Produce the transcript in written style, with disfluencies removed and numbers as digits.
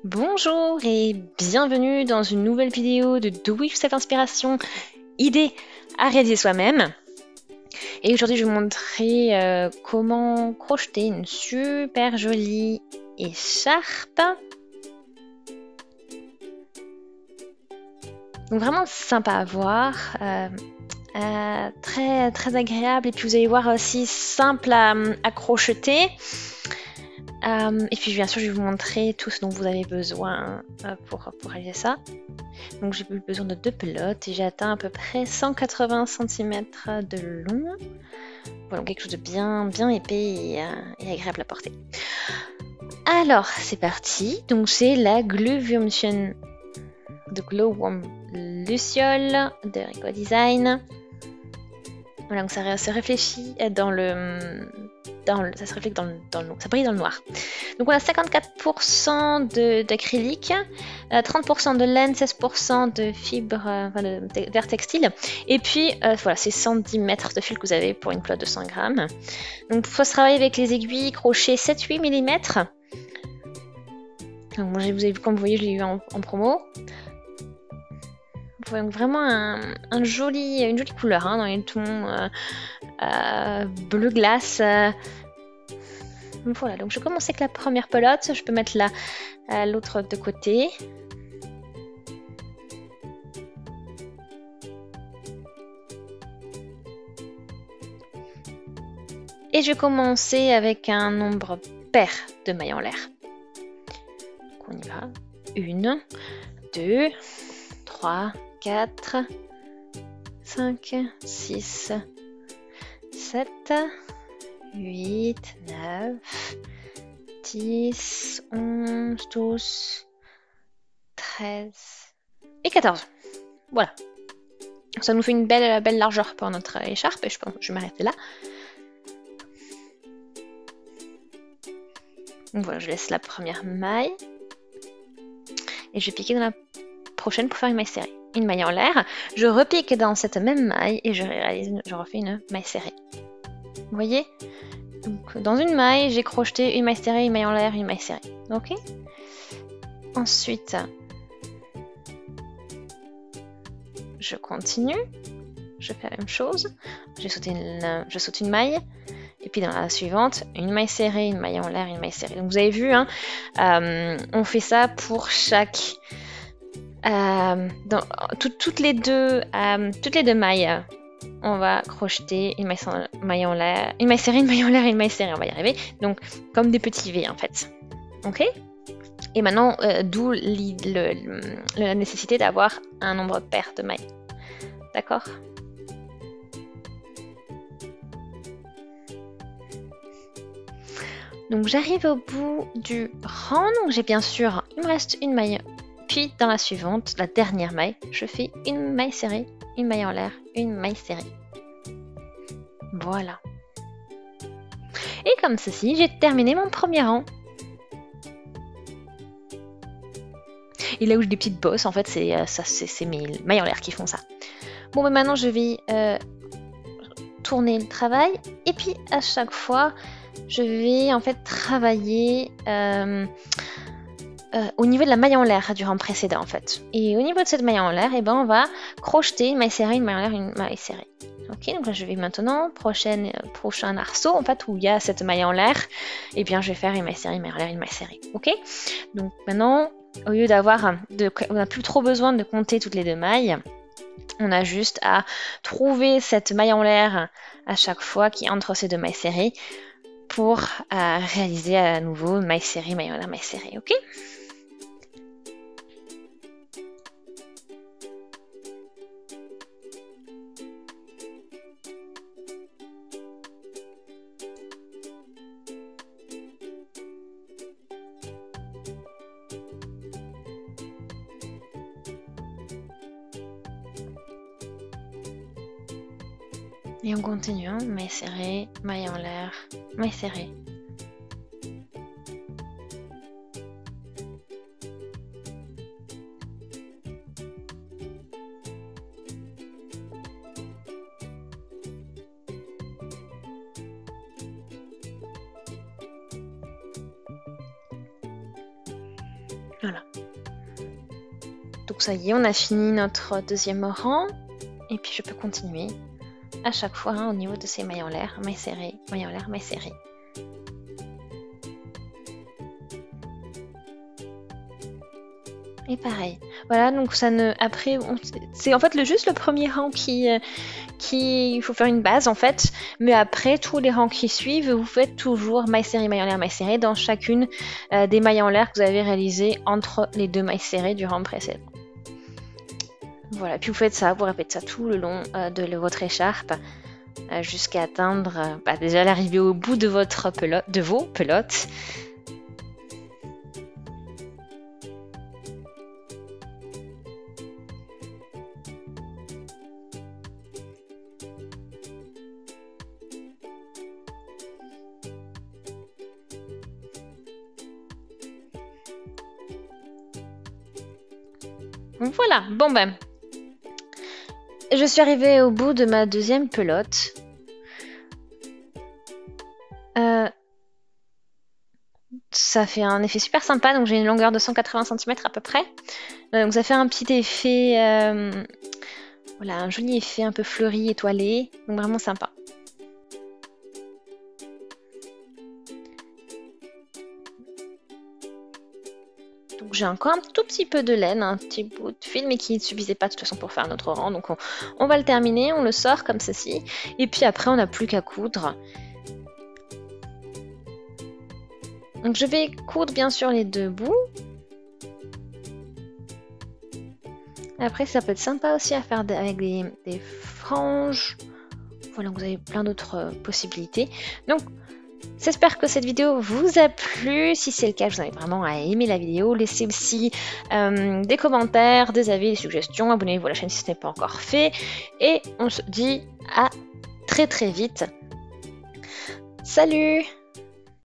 Bonjour et bienvenue dans une nouvelle vidéo de Do With Self Inspiration, idée à réaliser soi-même. Et aujourd'hui je vais vous montrer comment crocheter une super jolie écharpe. Donc vraiment sympa à voir, très agréable, et puis vous allez voir aussi simple à crocheter. Et puis bien sûr je vais vous montrer tout ce dont vous avez besoin pour réaliser ça. Donc j'ai eu besoin de 2 pelotes et j'ai atteint à peu près 180 cm de long. Voilà, quelque chose de bien épais et agréable à porter. Alors c'est parti, donc c'est la Glowworm de Glowworm Luciole de Rico Design. Voilà, donc ça se réfléchit ça se reflète dans le noir, ça brille dans le noir. Donc on a 54% d'acrylique, 30% de laine, 16% de fibres, de verre textile. Et puis voilà, c'est 110 mètres de fil que vous avez pour une pelote de 100 grammes. Donc il faut se travailler avec les aiguilles crochet 7-8 mm. Donc moi, comme vous voyez, je l'ai eu en promo. Donc vraiment une jolie couleur dans les tons bleu glace. Voilà, donc je commence avec la première pelote. Je peux mettre l'autre de côté. Et je vais commencer avec un nombre pair de mailles en l'air. Donc on y va. 1, 2, 3, 4, 5, 6, 7, 8, 9, 10, 11, 12, 13 et 14. Voilà. Ça nous fait une belle largeur pour notre écharpe et je pense que je vais m'arrêter là. Donc voilà, je laisse la première maille et je vais piquer dans la prochaine pour faire une maille serrée. Une maille en l'air, je repique dans cette même maille et je refais une maille serrée. Vous voyez? Donc, dans une maille, j'ai crocheté une maille serrée, une maille en l'air, une maille serrée. Ok? Ensuite, je continue. Je fais la même chose. Je saute une maille. Et puis dans la suivante, une maille serrée, une maille en l'air, une maille serrée. Donc vous avez vu, hein, on fait ça pour chaque... toutes les deux mailles. On va crocheter une maille en l'air, une maille serrée, une maille en l'air, une maille serrée, on va y arriver. Donc, comme des petits V en fait. Ok? Et maintenant, d'où la nécessité d'avoir un nombre pair de mailles. D'accord? Donc, j'arrive au bout du rang. Donc, j'ai bien sûr, il me reste une maille. Puis, dans la suivante, la dernière maille, je fais une maille serrée, une maille en l'air, une maille serrée. Voilà. Et comme ceci, j'ai terminé mon premier rang. Et là où j'ai des petites bosses, en fait, c'est mes mailles en l'air qui font ça. Bon, mais maintenant, je vais tourner le travail. Et puis, à chaque fois, je vais en fait travailler au niveau de la maille en l'air du rang précédent, en fait. Et au niveau de cette maille en l'air, on va crocheter une maille serrée, une maille en l'air, une maille serrée. Ok, donc là je vais maintenant, prochain arceau en fait où il y a cette maille en l'air, et bien je vais faire une maille serrée, une maille en l'air, une maille serrée. Ok, donc maintenant, au lieu on n'a plus trop besoin de compter toutes les deux mailles, on a juste à trouver cette maille en l'air à chaque fois qui est entre ces deux mailles serrées pour réaliser à nouveau maille serrée, maille en l'air, maille serrée. Ok. Et on continue, hein, maille serrée, maille en l'air, maille serrée. Voilà. Donc ça y est, on a fini notre deuxième rang. Et puis je peux continuer à chaque fois au niveau de ces mailles en l'air, mailles serrées, mailles en l'air, mailles serrées. Et pareil. Voilà, donc ça ne... Après, c'est en fait juste le premier rang qui... Il faut faire une base en fait, mais après tous les rangs qui suivent, vous faites toujours mailles serrées, mailles en l'air, mailles serrées dans chacune des mailles en l'air que vous avez réalisées entre les deux mailles serrées du rang précédent. Voilà, puis vous faites ça, vous répétez ça tout le long de votre écharpe jusqu'à atteindre déjà l'arrivée au bout de votre pelote, de vos pelotes. Voilà, bon ben, je suis arrivée au bout de ma deuxième pelote. Ça fait un effet super sympa, donc j'ai une longueur de 180 cm à peu près. Donc ça fait un petit effet, voilà, un joli effet un peu fleuri, étoilé, donc vraiment sympa. Donc j'ai encore un tout petit peu de laine, un petit bout de fil, mais qui ne suffisait pas de toute façon pour faire notre rang. Donc on va le terminer, on le sort comme ceci, et puis après on n'a plus qu'à coudre. Donc je vais coudre bien sûr les deux bouts. Après ça peut être sympa aussi à faire avec des franges. Voilà, vous avez plein d'autres possibilités. Donc j'espère que cette vidéo vous a plu. Si c'est le cas, je vous invite vraiment à aimer la vidéo. Laissez aussi des commentaires, des avis, des suggestions. Abonnez-vous à la chaîne si ce n'est pas encore fait. Et on se dit à très très vite. Salut!